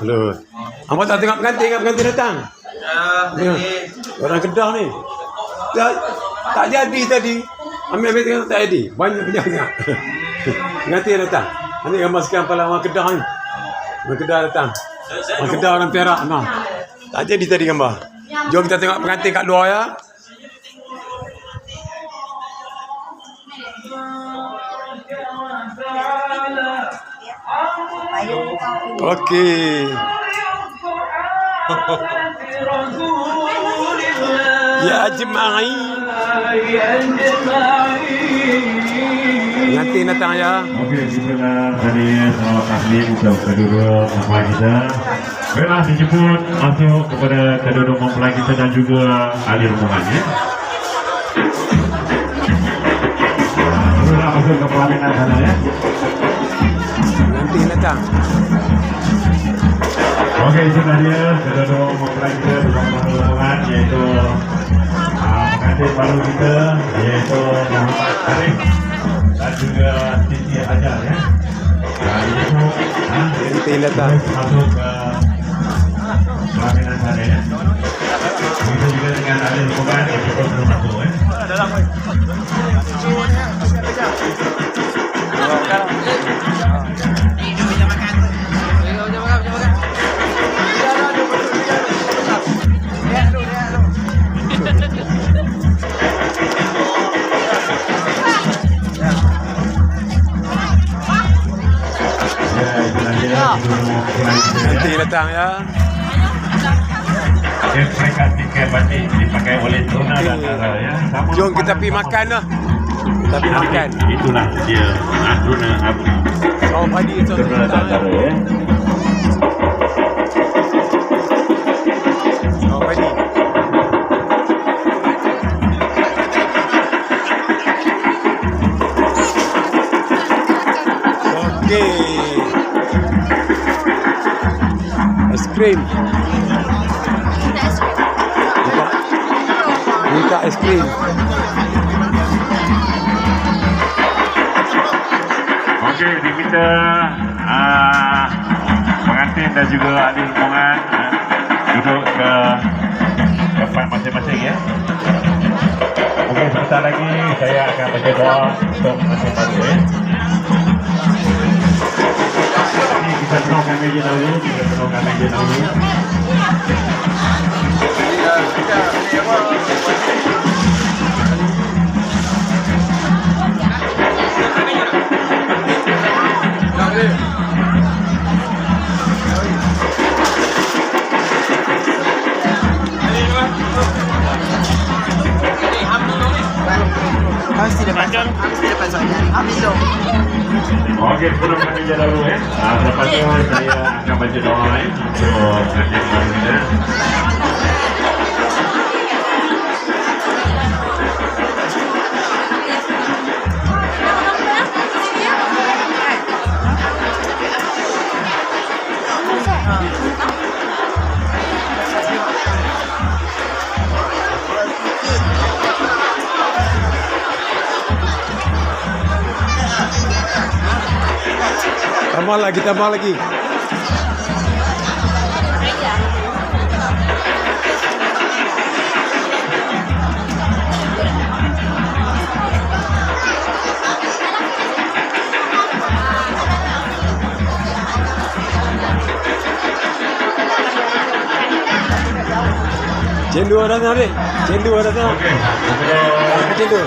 Halo. Abang tak tengok pengantin datang? Ya. Orang Kedah ni. Tak jadi tadi. Ambil tengok tak jadi. Banyak. Pengantin datang. Nanti gambar sekian kepala orang Kedah ni. Orang Kedah datang. Orang Kedah, orang Perak. Nah. Tak jadi tadi gambar. Jom kita tengok pengantin kat luar ya. Okey. Ya ajma'i. Nanti datang ya. Okey, bismillah. Tadi selamat pagi untuk kedua mempelai kita. Baiklah, dijemput masuk kepada kedua mempelai kita dan juga ahli rombongannya. Sudah masuk ke pelaminan sana ya. Nanti datang. Okey, itu dia kedua mempelai kita bersama rombongan iaitu pengantin baru kita iaitu Muhammad Arif dan juga Siti Hajar ya. Nanti datang. Masuk ke pelaminan sana ya. Begitu juga dengan ahli rombongan yang juga belum masuk ya. Nanti datang ya. Mereka tiket batik dipakai oleh Tuna dan Tara ya. Jom kita pergi makan lah. Kita pergi makan. Itulah dia Tuna Abu. Oh pagi itu. Tuna dan Tara ya. Oh pagi. Okey. Es krim. Minta es krim. Okey, diminta pengantin dan juga ahli rombongan duduk ke tempat masing-masing ya. Okey, sebentar lagi saya akan baca doa untuk pengantin baru ya. Ini kita tenangkan meja dahulu, Okey, tenangkan meja dahulu ya. Lepas itu saya akan baca doa untuk pengantin baru kita. Tambah lagi. Cendol ada tak? Cendol ada tak? Okey. Cendol.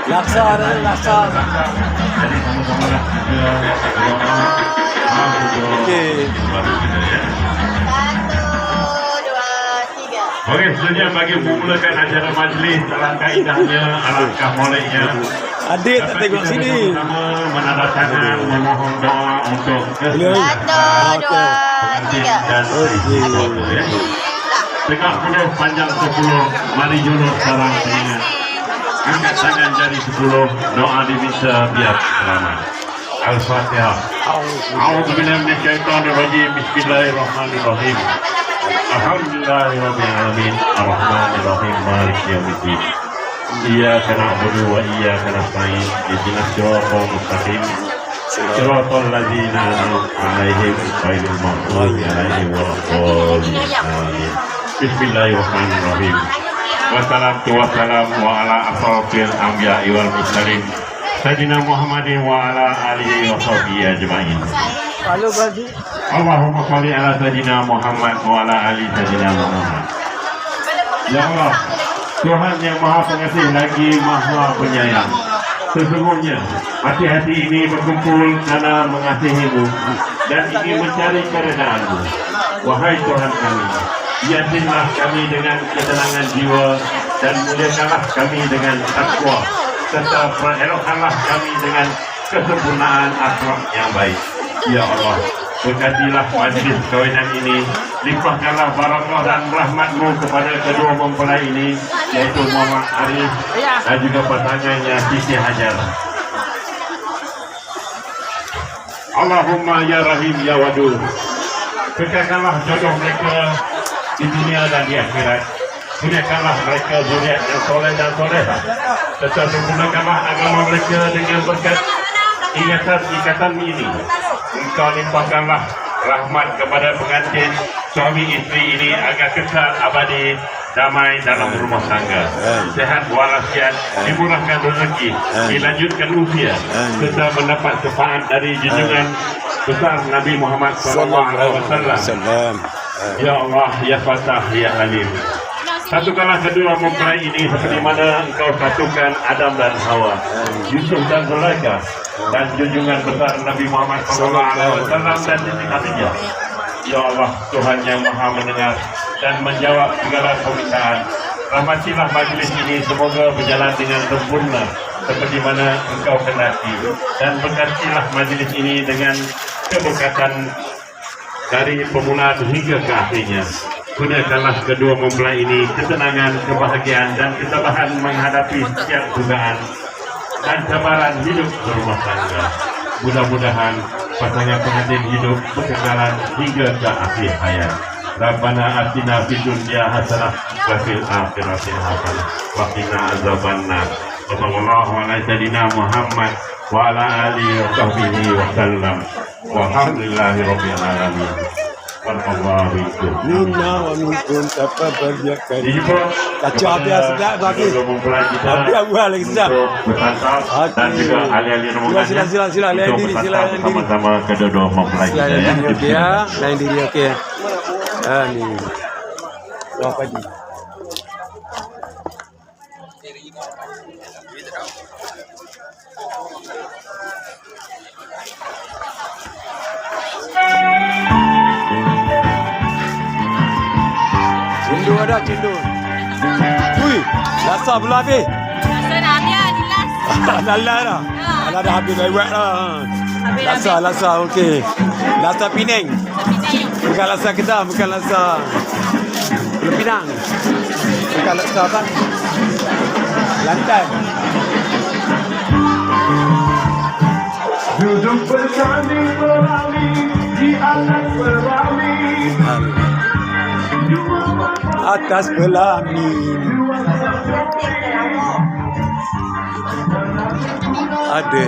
Laksa ada, laksa. Jadi sama-sama lah Okey. Okey, seterusnya bagi memulakan acara majlis, alangkah indahnya, alangkah moleknya. Adik tak tengok sini. Pertama menandatangan memohon doa untuk Satu, dua, tiga. dan Okey. tegak penuh panjang 10. Mari julur sarang pengingat. Angkat tangan jari 10. Doa diminta biar selamat. Al-Fatihah. A'udzu billahi minasyaitonir rajim. Bismillahirrahmanirrahim. Alhamdulillahirabbil alamin. Arrahmanir rahim. Maliki yaumiddin. Iyyaka na'budu wa iyyaka nasta'in. Ihdinas siratal mustaqim. Siratal ladzina an'amta 'alaihim ghairil maghdubi 'alaihim waladdallin. Amin. Bismillahirrahmanirrahim. Wassalatu wassalamu ala asrofil anbiya'i wal mursalin Sayyidina Muhammadin wa ala alihi wa sahbihi ajma'in. Allahumma shalli ala Sayyidina Muhammad wa ala ali Sayyidina Muhammad. Ya Allah, Tuhan yang Maha Pengasih lagi Maha Penyayang. Sesungguhnya hati-hati ini berkumpul karena mengasihi-Mu dan ingin mencari keredaan-Mu. Wahai Tuhan kami, yakinlah kami dengan ketenangan jiwa dan muliakanlah kami dengan takwa, serta perelokkanlah kami dengan kesempurnaan akhlak yang baik. Ya Allah, berkatilah majlis kawinan ini, limpahkanlah barakah dan rahmat-Mu kepada kedua mempelai ini, yaitu Muhammad Arif dan juga pasangannya Siti Hajar. Allahumma ya Rahim ya Wadud, kekalkanlah jodoh mereka di dunia dan di akhirat. Kurniakanlah mereka zuriat yang soleh dan solehah, serta sempurnakanlah agama mereka dengan berkat ikatan ini. Engkau limpahkanlah rahmat kepada pengantin suami isteri ini agar kekal abadi damai dalam rumah tangga, sehat walafiat, dimurahkan rezeki, dilanjutkan usia, serta mendapat syafaat dari junjungan besar Nabi Muhammad SAW. Ya Allah, Ya Fatah, Ya Alim, satukanlah kedua mempelai ini seperti mana Engkau satukan Adam dan Hawa, Yusuf dan Zulaikha, dan junjungan besar Nabi Muhammad SAW dan Siti Khadijah. Ya Allah, Tuhan yang Maha mendengar dan menjawab segala permintaan, rahmatilah majlis ini semoga berjalan dengan sempurna seperti mana Engkau kehendaki, dan berkatilah majlis ini dengan keberkatan dari permulaan hingga ke akhirnya. Kurniakanlah kedua mempelai ini ketenangan, kebahagiaan dan ketabahan menghadapi setiap godaan dan cabaran hidup berumah tangga. Mudah-mudahan pasangan pengantin hidup berkekalan hingga ke akhir hayat. Rabbana atina fid dunya hasanah wa fil akhirati hasanah wa qina azabannar. Sallallahu alaihi sayyidina Muhammad wa ala alihi wa sahbihi wa sallam. Walhamdulillahi rabbil alamin. Minna wa minkum taqabbal ya karim. Kacau habis sedap bagi. Habis buah lagi sedap. Dan juga ahli-ahli rombongan. Sila lain diri, sila lain diri. Sama-sama kedua mempelai kita ya. Okey ya, lain diri okey. Ni. Berapa ni? Cindu ada cindu. Ui, rasa belum habis. Rasa dah habis di last. Lalah dah. Alah dah habis lewat dah. Lasa okey. Lasa Penang. Bukan lasa Kedah, bukan lasa Pulau Pinang. Bukan lasa apa? Lantan. Duduk bersanding berami di atas berami. Atas pelami. Ada.